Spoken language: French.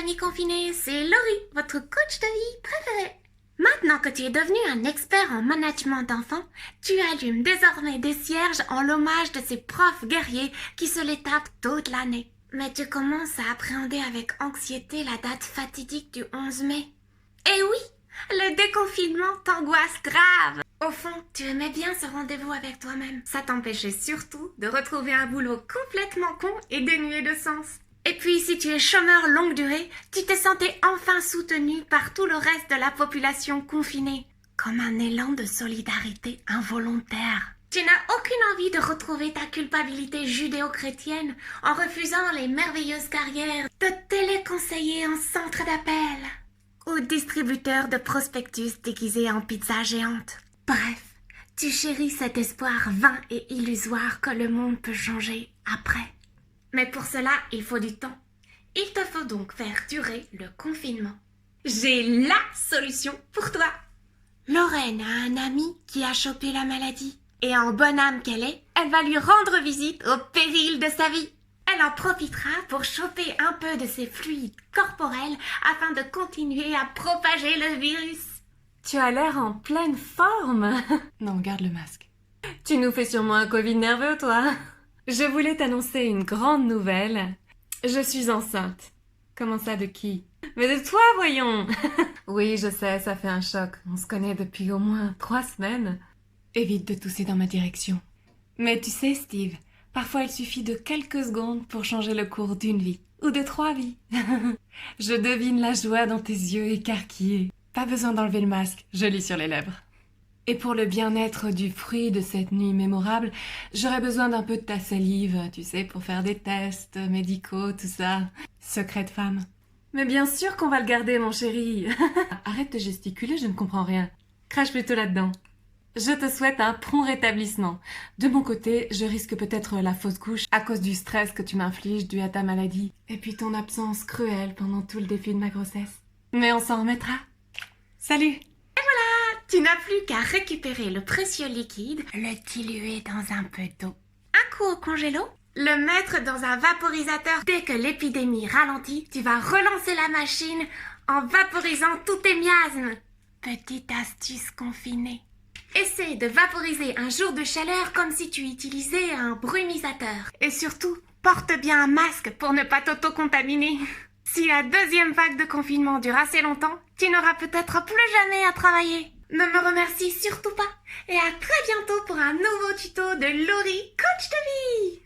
amis confinés, c'est Laurie, votre coach de vie préférée. Maintenant que tu es devenu un expert en management d'enfants, tu allumes désormais des cierges en l'hommage de ces profs guerriers qui se les tapent toute l'année. Mais tu commences à appréhender avec anxiété la date fatidique du 11 mai. Eh oui, le déconfinement t'angoisse grave. Au fond, tu aimais bien ce rendez-vous avec toi-même. Ça t'empêchait surtout de retrouver un boulot complètement con et dénué de sens. Et puis, si tu es chômeur longue durée, tu te sentais enfin soutenu par tout le reste de la population confinée, comme un élan de solidarité involontaire. Tu n'as aucune envie de retrouver ta culpabilité judéo-chrétienne en refusant les merveilleuses carrières de téléconseiller en centre d'appel ou distributeur de prospectus déguisé en pizza géante. Bref, tu chéris cet espoir vain et illusoire que le monde peut changer après. Mais pour cela, il faut du temps. Il te faut donc faire durer le confinement. J'ai la solution pour toi. Lorraine a un ami qui a chopé la maladie. Et en bonne âme qu'elle est, elle va lui rendre visite au péril de sa vie. Elle en profitera pour choper un peu de ses fluides corporels afin de continuer à propager le virus. Tu as l'air en pleine forme. Non, garde le masque. Tu nous fais sûrement un Covid nerveux, toi. Je voulais t'annoncer une grande nouvelle. Je suis enceinte. Comment ça, de qui? Mais de toi, voyons. Oui, je sais, ça fait un choc. On se connaît depuis au moins 3 semaines. Évite de tousser dans ma direction. Mais tu sais, Steve, parfois il suffit de quelques secondes pour changer le cours d'une vie. Ou de 3 vies. Je devine la joie dans tes yeux écarquillés. Pas besoin d'enlever le masque, je lis sur les lèvres. Et pour le bien-être du fruit de cette nuit mémorable, j'aurais besoin d'un peu de ta salive, tu sais, pour faire des tests médicaux, tout ça. Secret de femme. Mais bien sûr qu'on va le garder, mon chéri. Arrête de gesticuler, je ne comprends rien. Crache plutôt là-dedans. Je te souhaite un prompt rétablissement. De mon côté, je risque peut-être la fausse couche à cause du stress que tu m'infliges dû à ta maladie. Et puis ton absence cruelle pendant tout le défi de ma grossesse. Mais on s'en remettra. Salut! Tu n'as plus qu'à récupérer le précieux liquide, le diluer dans un peu d'eau. Un coup au congélo, le mettre dans un vaporisateur. Dès que l'épidémie ralentit, tu vas relancer la machine en vaporisant tous tes miasmes. Petite astuce confinée. Essaie de vaporiser un jour de chaleur comme si tu utilisais un brumisateur. Et surtout, porte bien un masque pour ne pas t'auto-contaminer. Si la deuxième vague de confinement dure assez longtemps, tu n'auras peut-être plus jamais à travailler. Ne me remercie surtout pas et à très bientôt pour un nouveau tuto de Laurie, coach de vie.